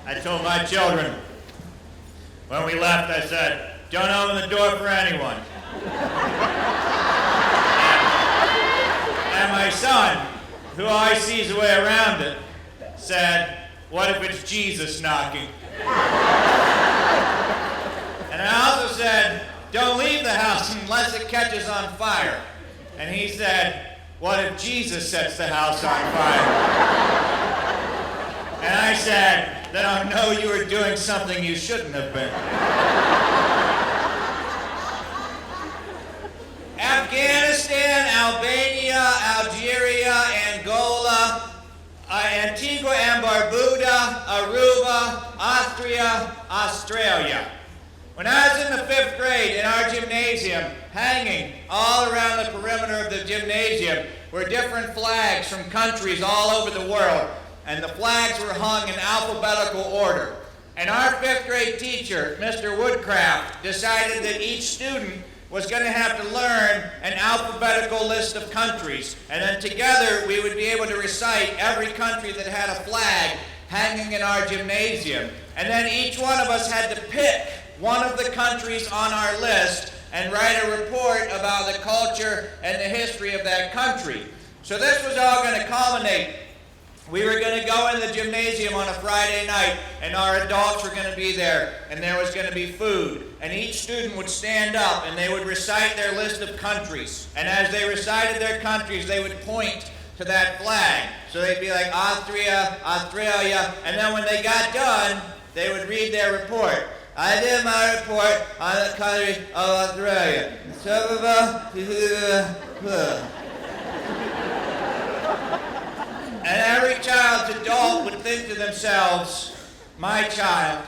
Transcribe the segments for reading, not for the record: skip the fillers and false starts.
I told my children, when we left, I said, don't open the door for anyone. And my son, who always sees a way around it, said, what if it's Jesus knocking? And I also said, don't leave the house unless it catches on fire. And he said, what if Jesus sets the house on fire? And I said, then I'll know you were doing something you shouldn't have been. Afghanistan, Albania, Algeria, Angola, Antigua and Barbuda, Aruba, Austria, Australia. When I was in the 5th grade in our gymnasium, hanging all around the perimeter of the gymnasium were different flags from countries all over the world, and the flags were hung in alphabetical order. And our 5th grade teacher, Mr. Woodcraft, decided that each student was going to have to learn an alphabetical list of countries, and then together we would be able to recite every country that had a flag hanging in our gymnasium. And then each one of us had to pick one of the countries on our list and write a report about the culture and the history of that country. So this was all going to culminate. We were going to go in the gymnasium on a Friday night, and our adults were going to be there, and there was going to be food. And each student would stand up, and they would recite their list of countries. And as they recited their countries, they would point to that flag. So they'd be like, Austria, Australia, and then when they got done, they would read their report. I did my report on the country of Australia. And every child's adult would think to themselves, my child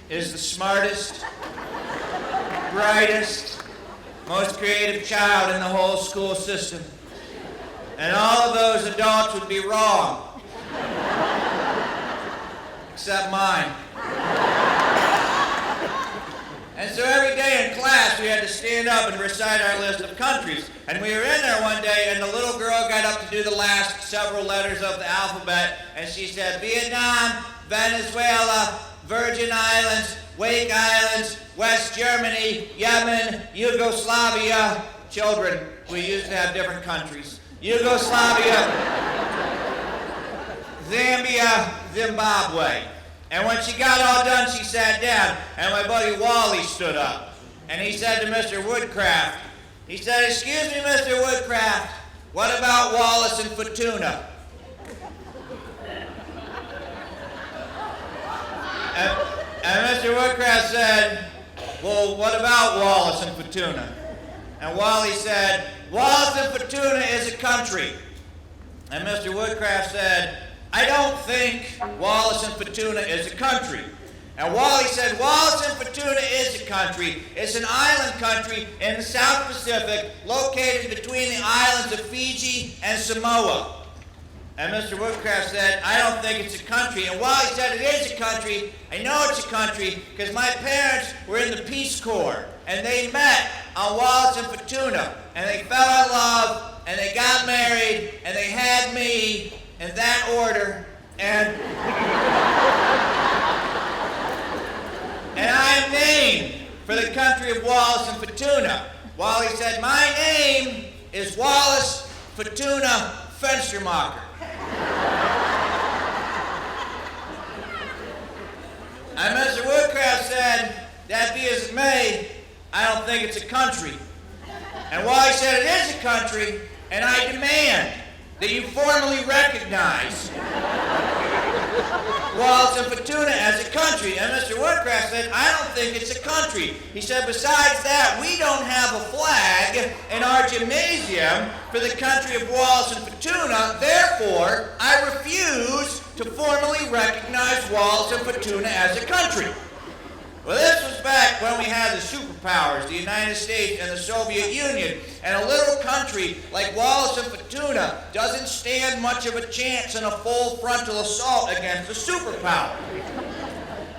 is the smartest, brightest, most creative child in the whole school system. And all of those adults would be wrong. Except mine. And so every day in class we had to stand up and recite our list of countries. And we were in there one day and the little girl got up to do the last several letters of the alphabet, and she said, Vietnam, Venezuela, Virgin Islands, Wake Islands, West Germany, Yemen, Yugoslavia. Children, we used to have different countries. Yugoslavia, Zambia, Zimbabwe. And when she got all done, she sat down, and my buddy Wally stood up. And he said to Mr. Woodcraft, he said, excuse me, Mr. Woodcraft, what about Wallace and Futuna? And Mr. Woodcraft said, well, what about Wallace and Futuna? And Wally said, Wallace and Futuna is a country. And Mr. Woodcraft said, I don't think Wallace and Futuna is a country. And Wally said, Wallace and Futuna is a country. It's an island country in the South Pacific located between the islands of Fiji and Samoa. And Mr. Woodcraft said, I don't think it's a country. And Wally said, it is a country. I know it's a country because my parents were in the Peace Corps. And they met on Wallace and Futuna. And they fell in love. And they got married. And they had me in that order. And I am named for the country of Wallace and Futuna. Wally said, my name is Wallace Futuna Fenstermacher. And Mr. Woodcraft said, that be as it may, I don't think it's a country. And Wally said, it is a country, and I demand that you formally recognize Wallace and Futuna as a country. And Mr. Woodcraft said, I don't think it's a country. He said, besides that, we don't have a flag in our gymnasium for the country of Wallace and Futuna. Therefore, I refuse to formally recognize Wallace and Futuna as a country. Well, this was back when we had the superpowers, the United States and the Soviet Union. And a little country like Wallace and Futuna doesn't stand much of a chance in a full frontal assault against a superpower.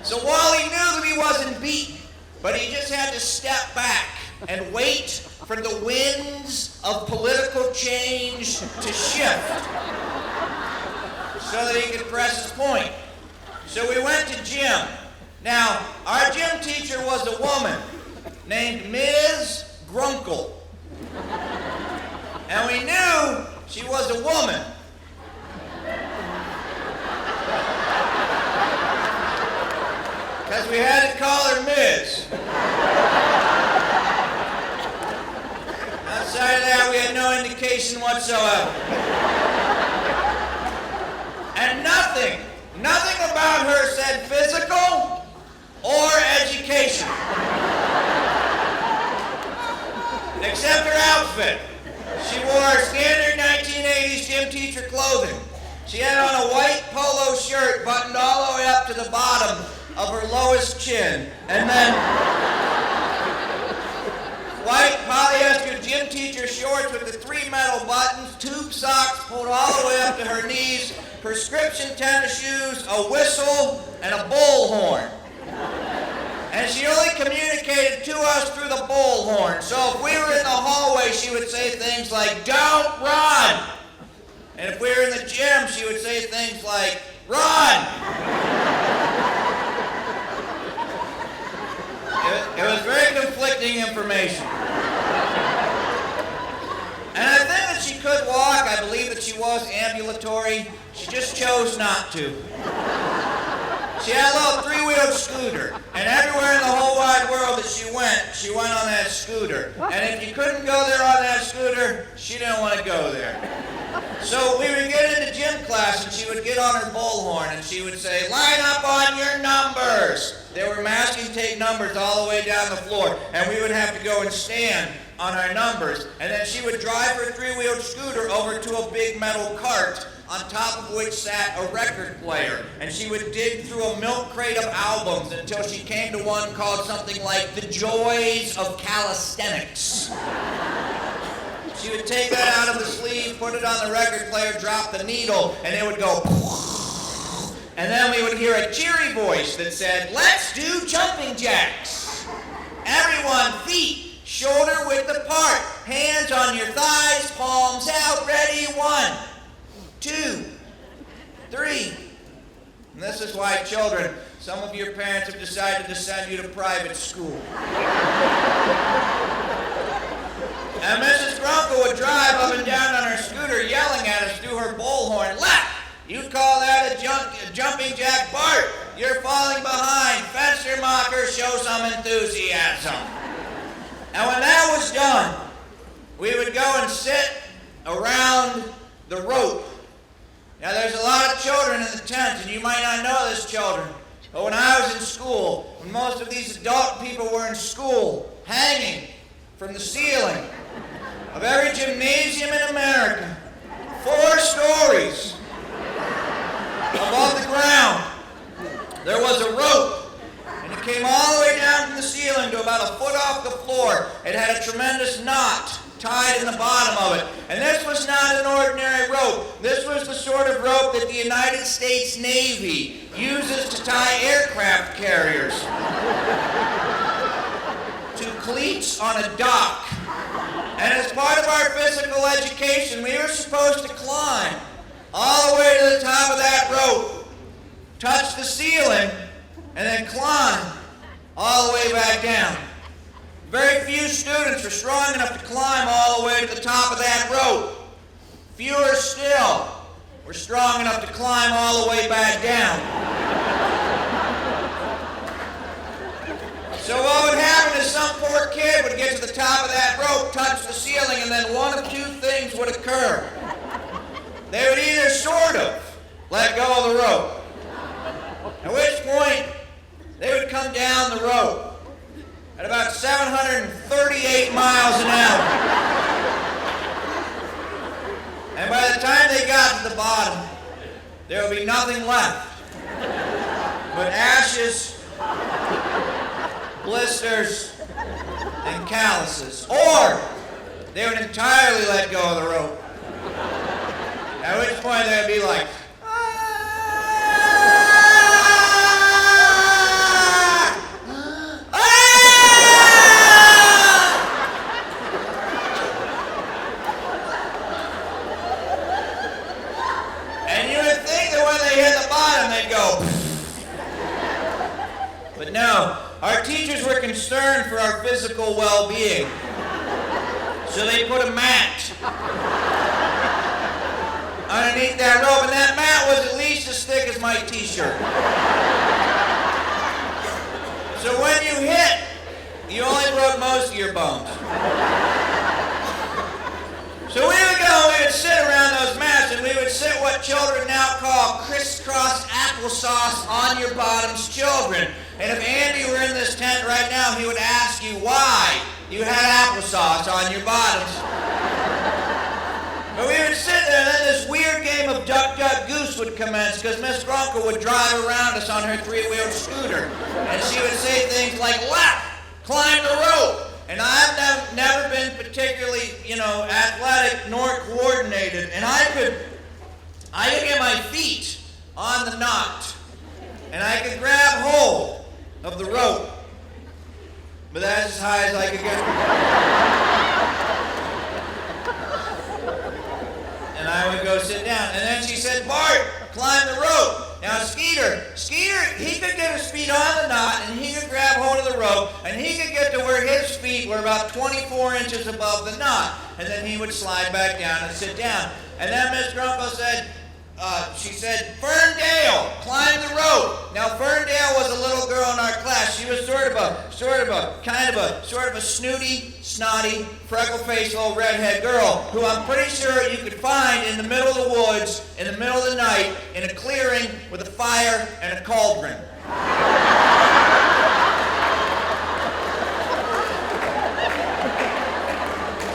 So Wally knew that he wasn't beaten, but he just had to step back and wait for the winds of political change to shift so that he could press his point. So we went to gym. Now, our gym teacher was a woman named Ms. Grunkle. And we knew she was a woman. Because we had to call her Ms. Outside of that, we had no indication whatsoever. And nothing about her said physical or education. Except her outfit. She wore standard 1980s gym teacher clothing. She had on a white polo shirt buttoned all the way up to the bottom of her lowest chin. And then white polyester gym teacher shorts with the 3 metal buttons, tube socks pulled all the way up to her knees, prescription tennis shoes, a whistle, and a bullhorn. And she only communicated to us through the bullhorn. So if we were in the hallway, she would say things like, "Don't run!" And if we were in the gym, she would say things like, "Run!" It was very conflicting information. And I think that she could walk. I believe that she was ambulatory. She just chose not to. She had a little 3-wheeled scooter, and everywhere in the whole wide world that she went on that scooter. And if you couldn't go there on that scooter, she didn't want to go there. So we would get into gym class, and she would get on her bullhorn, and she would say, "Line up on your numbers." There were masking tape numbers all the way down the floor, and we would have to go and stand on our numbers. And then she would drive her 3-wheeled scooter over to a big metal cart, on top of which sat a record player. And she would dig through a milk crate of albums until she came to one called something like "The Joys of Calisthenics." She would take that out of the sleeve, put it on the record player, drop the needle, and it would go. And then we would hear a cheery voice that said, "Let's do jumping jacks. Everyone, feet shoulder width apart, hands on your thighs, palms out, ready, 1, 2, 3. And this is why, children, some of your parents have decided to send you to private school. And Mrs. Grunkle would drive up and down on her scooter yelling at us through her bullhorn, "Lepp, you call that a jumping jack? Bart, you're falling behind. Fencer mocker, show some enthusiasm." And when that was done, we would go and sit around the rope. Now, there's a lot of children in the tent, and you might not know this, children, but when I was in school, when most of these adult people were in school, hanging from the ceiling of every gymnasium in America, 4 stories above the ground, there was a rope, and it came all the way down from the ceiling to about a foot off the floor. It had a tremendous knot tied in the bottom of it. And this was not an ordinary rope. This was the sort of rope that the United States Navy uses to tie aircraft carriers to cleats on a dock. And as part of our physical education, we were supposed to climb all the way to the top of that rope, touch the ceiling, and then climb all the way back down. Very few students were strong enough to climb all the way to the top of that rope. Fewer still were strong enough to climb all the way back down. So what would happen is some poor kid would get to the top of that rope, touch the ceiling, and then one of 2 things would occur. They would either sort of let go of the rope, at which point they would come down the rope at about 738 miles an hour. And by the time they got to the bottom, there would be nothing left but ashes, blisters, and calluses. Or they would entirely let go of the rope, at which point they would be like, and you would think that when they hit the bottom, they'd go, Now, our teachers were concerned for our physical well-being, so they put a mat underneath that rope, and that mat was at least as thick as my t-shirt. So when you hit, you only broke most of your bones. So we would sit around those mats, and we would sit what children now call crisscross applesauce on your bottoms children. And if Andy were in this tent right now, he would ask you why you had applesauce on your bottoms. But we would sit there, and then this weird game of duck, duck, goose would commence, because Miss Grunkle would drive around us on her three-wheeled scooter. And she would say things like, Lepp, climb the rope. And I've never been particularly, athletic nor coordinated. And I could get my feet on the knot. And I could grab hold of the rope. But that's as high as I could get. And I would go sit down. And then she said, Bart, climb the rope. Now Skeeter, he could get his feet on the knot, and he could grab hold of the rope, and he could get to where his feet were about 24 inches above the knot. And then he would slide back down and sit down. And then Miss Grunkle said, she said, Ferndale, climb the rope. Now Ferndale was a little girl in our class. She was sort of a snooty, snotty, freckle-faced little redhead girl who I'm pretty sure you could find in the middle of the woods, in the middle of the night, in a clearing with a fire and a cauldron.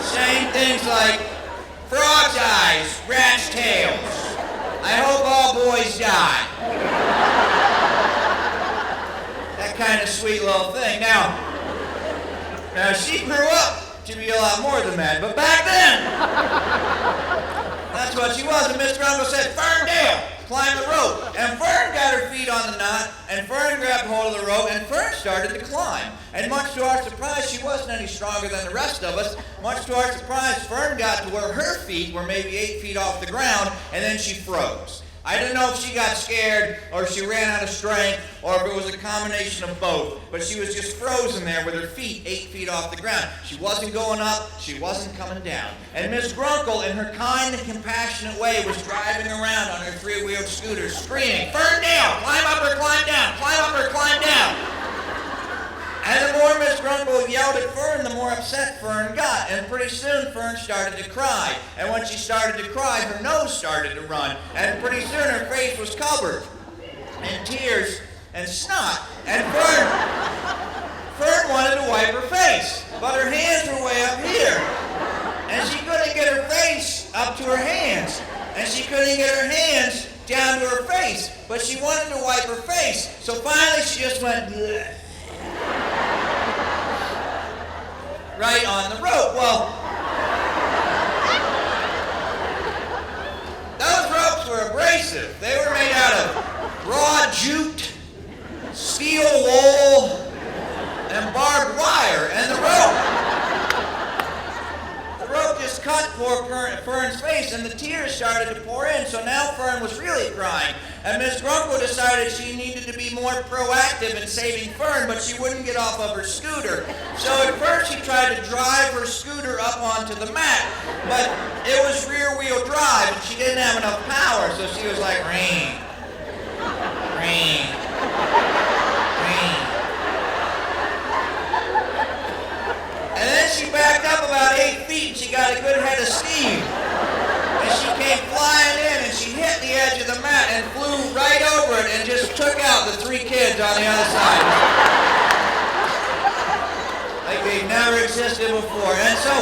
Saying things like, frog's eyes, rat's tails. I hope all boys die. That kind of sweet little thing. Now she grew up to be a lot more than that, but back then, that's what she was. And Miss Grunkle said, Ferndale, climb the rope. And Fern got her feet on the knot, and Fern grabbed hold of the rope, and Fern started to climb. And much to our surprise, she wasn't any stronger than the rest of us. Much to our surprise, Fern got to where her feet were maybe 8 feet off the ground, and then she froze. I didn't know if she got scared, or if she ran out of strength, or if it was a combination of both. But she was just frozen there with her feet 8 feet off the ground. She wasn't going up, she wasn't coming down. And Miss Grunkle, in her kind and compassionate way, was driving around on her three-wheeled scooter, screaming, Ferndale, climb up or climb down, climb up or climb down. And the more Miss Grunkle yelled at Fern, the more upset Fern got. And pretty soon, Fern started to cry. And when she started to cry, her nose started to run. And pretty soon, her face was covered in tears and snot. And Fern wanted to wipe her face, but her hands were way up here. And she couldn't get her face up to her hands. And she couldn't get her hands down to her face. But she wanted to wipe her face. So finally, she just went, bleh. Right on the rope. Well, those ropes were abrasive. They were made out of raw jute, steel wool, and barbed wire. And the rope just cut poor Fern's face, and the tears started to pour in. So now Fern was really crying. And Miss Grunkle decided she needed to be more proactive in saving Fern, but she wouldn't get off of her scooter. So at first she tried to drive her scooter up onto the mat, but it was rear-wheel drive, and she didn't have enough power, so she was like, rain, rain, rain. And then she backed up about 8 feet, and she got a good head of steam. And she came flying in, and she hit the edge of the mat and flew right over it and just took out the 3 kids on the other side. Like they never existed before. And so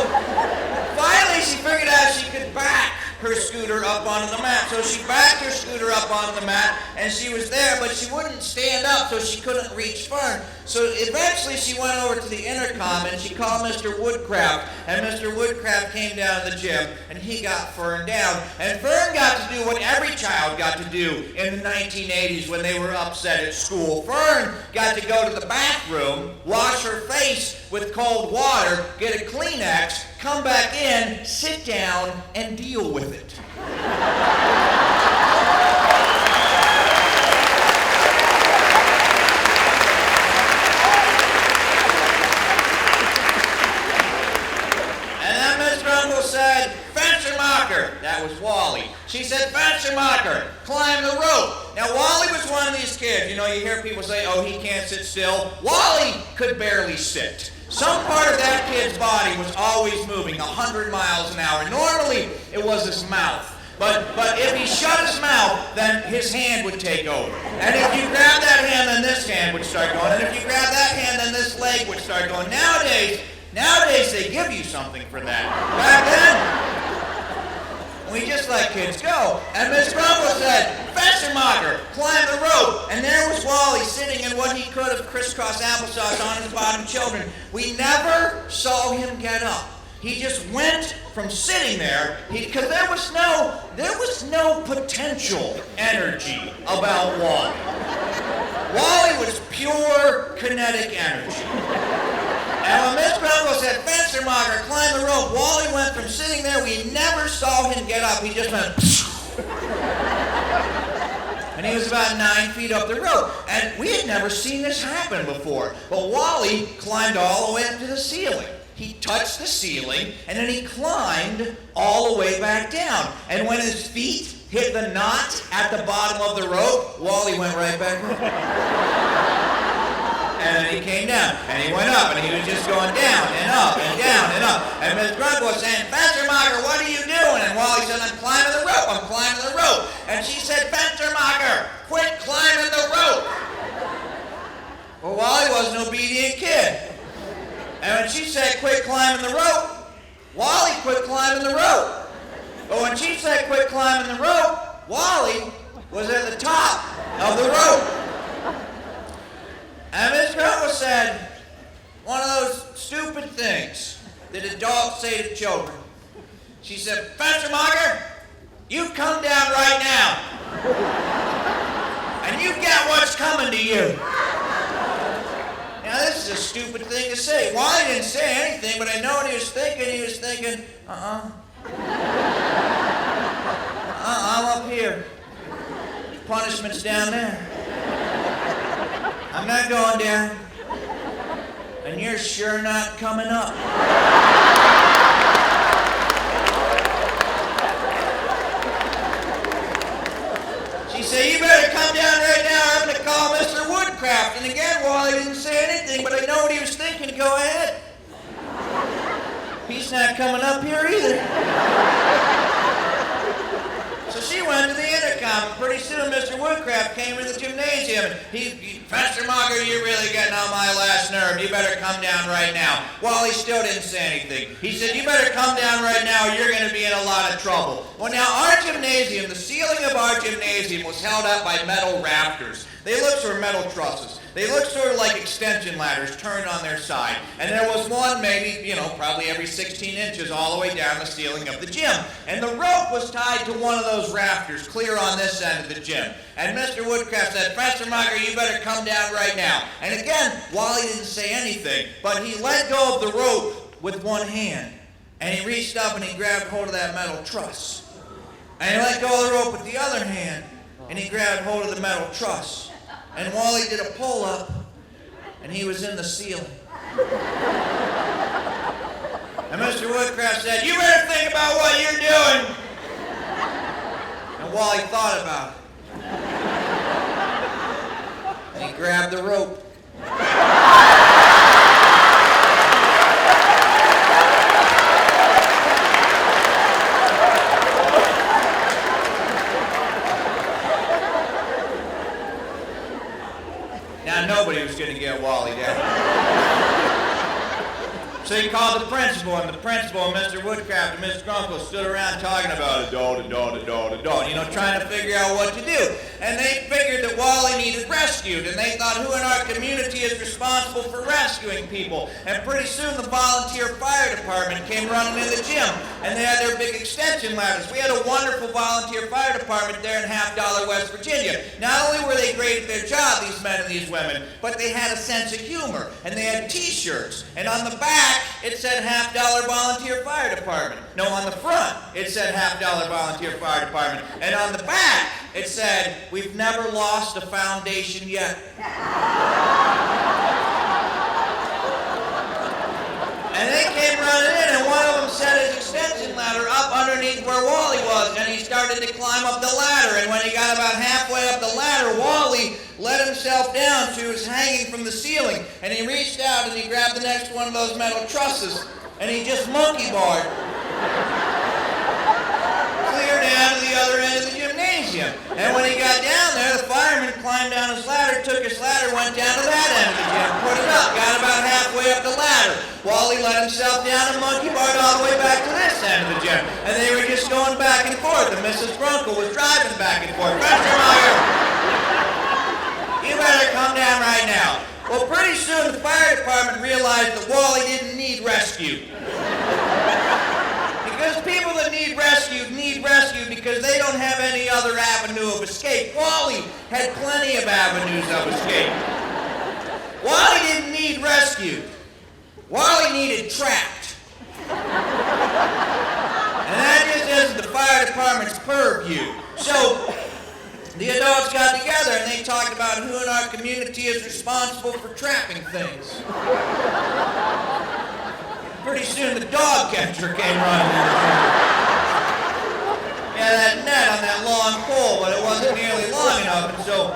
finally she figured out she could back her scooter up onto the mat. So she backed her scooter up onto the mat, and she was there, but she wouldn't stand up, so she couldn't reach Fern. So eventually she went over to the intercom, and she called Mr. Woodcraft, and Mr. Woodcraft came down to the gym, and he got Fern down. And Fern got to do what every child got to do in the 1980s when they were upset at school. Fern got to go to the bathroom, wash her face with cold water, get a Kleenex, come back in, sit down, and deal with it. She said, Fenstermacher, climb the rope. Now, Wally was one of these kids. You know, you hear people say, oh, he can't sit still. Wally could barely sit. Some part of that kid's body was always moving 100 miles an hour. Normally, it was his mouth. But if he shut his mouth, then his hand would take over. And if you grab that hand, then this hand would start going. And if you grab that hand, then this leg would start going. Nowadays they give you something for that. Back then, we just let kids go. And Miss Grumble said, Fenstermacher, climb the rope. And there was Wally sitting in what he could have crisscross applesauce on his bottom children. We never saw him get up. He just went from sitting there, because there was no potential energy about Wally. Wally was pure kinetic energy. And when Miss Grumble said, Fenstermacher, climb the rope, Wally went from sitting there, we never saw him get up. He just went, and he was about 9 feet up the rope. And we had never seen this happen before. But Wally climbed all the way up to the ceiling. He touched the ceiling, and then he climbed all the way back down. And when his feet hit the knot at the bottom of the rope, Wally went right back up. And then he came down, and he went up, and he was just going down and up and down and up. And Miss Grunt was saying, Fenstermacher, what are you doing? And Wally said, I'm climbing the rope, I'm climbing the rope. And she said, Fenstermacher, quit climbing the rope. Well, Wally was an obedient kid. And when she said, quit climbing the rope, Wally quit climbing the rope. But when she said, quit climbing the rope, Wally was at the top of the rope. And Miss Grumble said, one of those stupid things that adults say to children. She said, Fenstermacher, you come down right now. And you get what's coming to you. Now, this is a stupid thing to say. Wally didn't say anything, but I know what he was thinking. He was thinking, I'm up here. Punishment's down there. I'm not going down. And you're sure not coming up. She said, you better come down right now. I'm going to call Mr. Woodcraft. And again, Wally didn't say anything, but I know what he was thinking. Go ahead. He's not coming up here either. So she went to the intercom. Pretty soon, Mr. Woodcraft came to the gymnasium. And Fenstermacher, you're really getting on my last nerve. You better come down right now. Wally still didn't say anything. He said, you better come down right now or you're going to be in a lot of trouble. Well, now, our gymnasium, the ceiling of our gymnasium was held up by metal rafters. They looked sort of metal trusses. They looked sort of like extension ladders turned on their side. And there was one maybe, probably every 16 inches all the way down the ceiling of the gym. And the rope was tied to one of those rafters clear on this end of the gym. And Mr. Woodcraft said, Fenstermacher, you better come down right now. And again, Wally didn't say anything, but he let go of the rope with one hand. And he reached up and he grabbed hold of that metal truss. And he let go of the rope with the other hand, and he grabbed hold of the metal truss. And Wally did a pull-up, and he was in the ceiling. And Mr. Woodcraft said, you better think about what you're doing. And Wally thought about it. And he grabbed the rope. Nobody was going to get Wally down. So he called the principal, and the principal and Mr. Woodcraft and Mr. Grunkle stood around talking about it, trying to figure out what to do. And they figured that Wally needed rescued, and they thought, who in our community is responsible for rescuing people? And pretty soon the volunteer fire department came running in the gym, and they had their big extension ladders. We had a wonderful volunteer fire department there in Half Dollar, West Virginia. Not only were they great at their job, these men and these women, but they had a sense of humor, and they had t-shirts, and on the back, it said $50 Volunteer Fire Department. No, on the front, it said $50 Volunteer Fire Department. And on the back, it said, we've never lost a foundation yet. And they came running in, and one of them set his extension ladder up underneath where Wally was, and he started to climb up the ladder. And when he got about halfway up the ladder, Wally let himself down so he was hanging from the ceiling. And he reached out and he grabbed the next one of those metal trusses, and he just monkey barred clear down to the other end of the gymnasium. And when he got down there, the fireman climbed down his ladder, took his ladder, went down to that end of the gym, put it up, got about halfway up the ladder. Wally let himself down and monkey barred all the way back to this end of the gym. And they were just going back and forth, and Mrs. Grunkle was driving back and forth. Mr. Meyer, you better come down right now. Well, pretty soon the fire department realized that Wally didn't need rescue. Because people that need rescue because they don't have any other avenue of escape. Wally had plenty of avenues of escape. Wally didn't need rescue. Wally needed trapped. And that just isn't the fire department's purview. So the adults got together and they talked about who in our community is responsible for trapping things. Pretty soon the dog catcher came running in. Yeah, that net on that long pole, but it wasn't nearly long enough, and so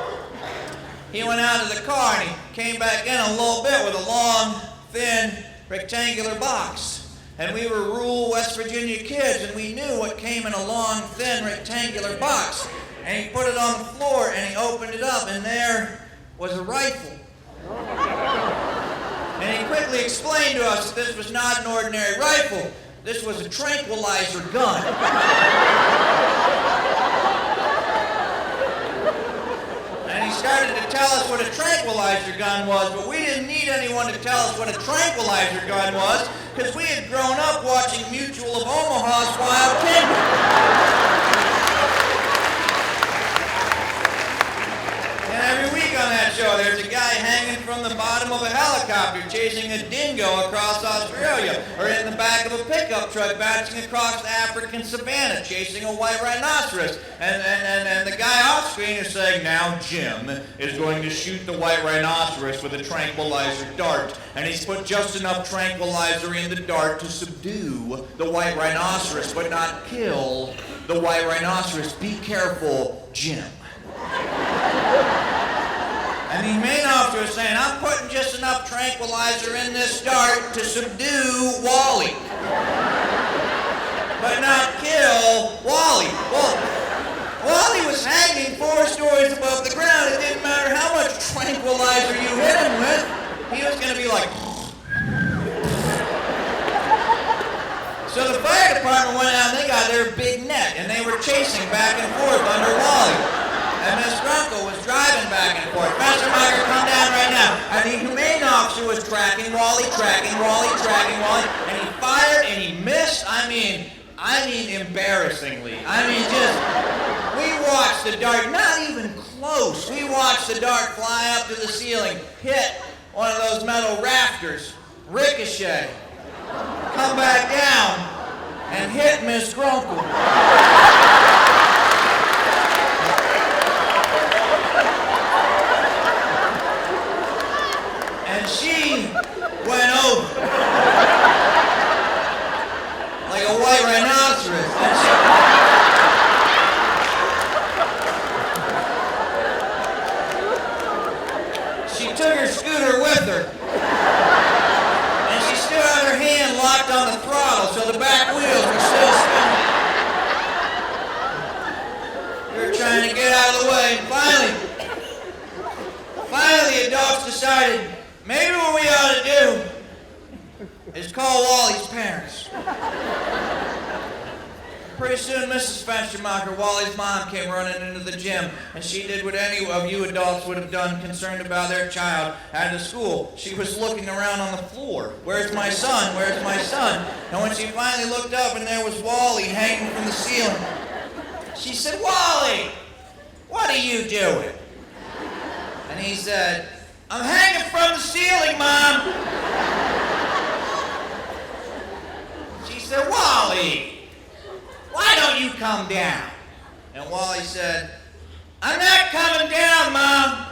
he went out to the car and he came back in a little bit with a long, thin, rectangular box. And we were rural West Virginia kids, and we knew what came in a long, thin, rectangular box. And he put it on the floor and he opened it up, and there was a rifle. And he quickly explained to us that this was not an ordinary rifle. This was a tranquilizer gun. And he started to tell us what a tranquilizer gun was, but we didn't need anyone to tell us what a tranquilizer gun was, because we had grown up watching Mutual of Omaha's Wild Kingdom. Every week on that show, there's a guy hanging from the bottom of a helicopter chasing a dingo across Australia, or in the back of a pickup truck bouncing across the African savannah chasing a white rhinoceros. And the guy off screen is saying, now Jim is going to shoot the white rhinoceros with a tranquilizer dart. And he's put just enough tranquilizer in the dart to subdue the white rhinoceros, but not kill the white rhinoceros. Be careful, Jim. And the main officer was saying, I'm putting just enough tranquilizer in this dart to subdue Wally, but not kill Wally. Well, Wally was hanging 4 stories above the ground. It didn't matter how much tranquilizer you hit him with. He was going to be like... So the fire department went out and they got their big net, and they were chasing back and forth under Wally. And Miss Grunkle was driving back and forth. Master Meyer, come down right now. And the humane officer was tracking Wally, tracking Wally. And he fired and he missed. I mean embarrassingly. We watched the dart, not even close. We watched the dart fly up to the ceiling, hit one of those metal rafters, ricochet, come back down, and hit Miss Grunkle. And she went over like a white rhinoceros. She took her scooter with her, and she still had her hand locked on the throttle, so the back wheels were still spinning. We were trying to get out of the way, and finally the adults decided, maybe what we ought to do is call Wally's parents. Pretty soon, Mrs. Fenstermacher, Wally's mom, came running into the gym, and she did what any of you adults would have done concerned about their child at the school. She was looking around on the floor. Where's my son? Where's my son? And when she finally looked up and there was Wally hanging from the ceiling, she said, Wally, what are you doing? And he said, I'm hanging from the ceiling, Mom. She said, Wally, why don't you come down? And Wally said, I'm not coming down, Mom.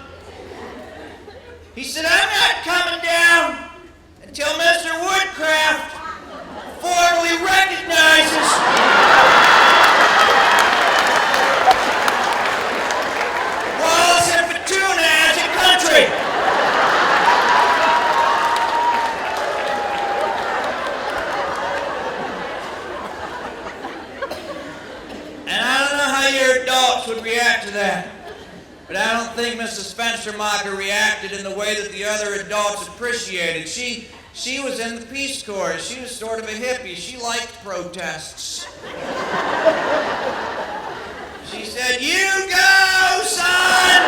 He said, I'm not coming down until Mr. Woodcraft think Mrs. Fenstermacher reacted in the way that the other adults appreciated. She was in the Peace Corps. She was sort of a hippie. She liked protests. She said, "You go, son!"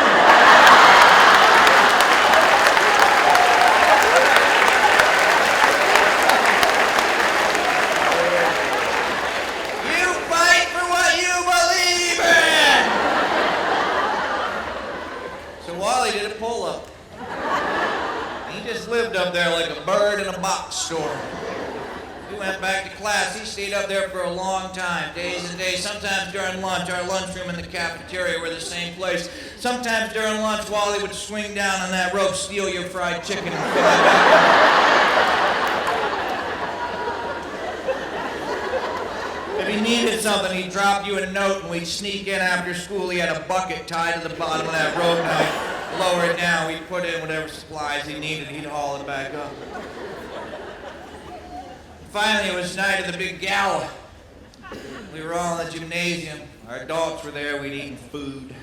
Wally did a pull-up. He just lived up there like a bird in a box store. We went back to class. He stayed up there for a long time, days and days. Sometimes during lunch, our lunchroom and the cafeteria were the same place. Sometimes during lunch, Wally would swing down on that rope, steal your fried chicken, and fly back. If he needed something, he'd drop you a note, and we'd sneak in after school. He had a bucket tied to the bottom of that rope, and I'd lower it down. We'd put in whatever supplies he needed. He'd haul it back up. Finally, it was night of the big gala. We were all in the gymnasium. Our adults were there. We'd eaten food.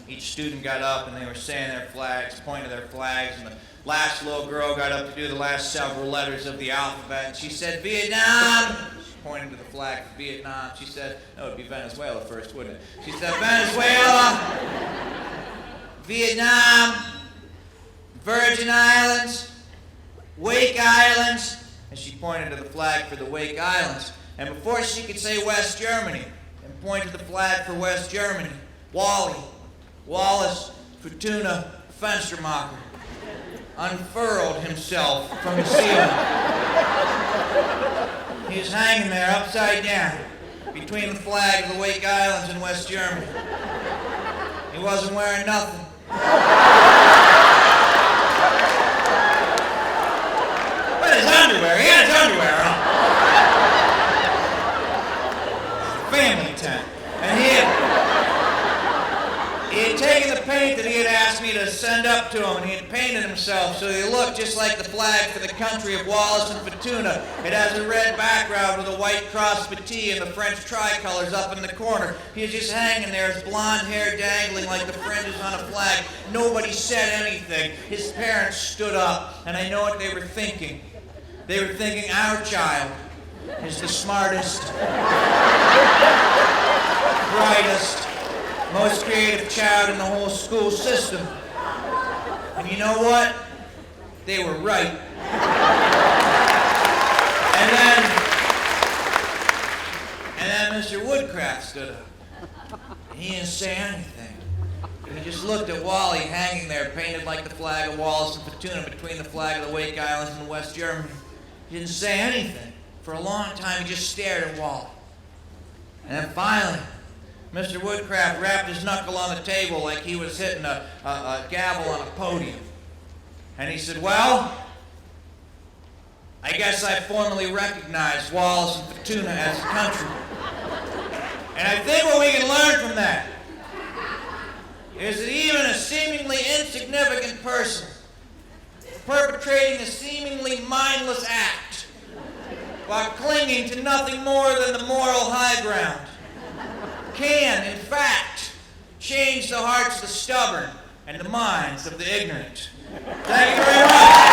Each student got up, and they were saying their flags, pointing to their flags, and the last little girl got up to do the last several letters of the alphabet, and she said, "Vietnam!" Pointing to the flag for Vietnam. She said, no, it would be Venezuela first, wouldn't it? She said, "Venezuela, Vietnam, Virgin Islands, Wake Islands," and she pointed to the flag for the Wake Islands. And before she could say West Germany and point to the flag for West Germany, Wally, Wallace, Fortuna, Fenstermacher unfurled himself from the ceiling. He was hanging there upside down between the flag of the Wake Islands and West Germany. He wasn't wearing nothing. But his underwear, he had his underwear on. Family tent. And he had taken the paint that he had asked me to send up to him, and he had painted himself so he looked just like the flag for the country of Wallace and Fortuna. It has a red background with a white cross patee and the French tricolors up in the corner. He was just hanging there, his blonde hair dangling like the fringes on a flag. Nobody said anything. His parents stood up, and I know what they were thinking. They were thinking, our child is the smartest, brightest, most creative child in the whole school system. And you know what? They were right. And then Mr. Woodcraft stood up. He didn't say anything. He just looked at Wally hanging there, painted like the flag of Wallace and Fortuna between the flag of the Wake Islands and West Germany. He didn't say anything. For a long time, he just stared at Wally. And then finally, Mr. Woodcraft rapped his knuckle on the table like he was hitting a gavel on a podium. And he said, "Well, I guess I formally recognize Wallace and Fortuna as a country." And I think what we can learn from that is that even a seemingly insignificant person perpetrating a seemingly mindless act while clinging to nothing more than the moral high ground can, in fact, change the hearts of the stubborn and the minds of the ignorant. Thank you very much.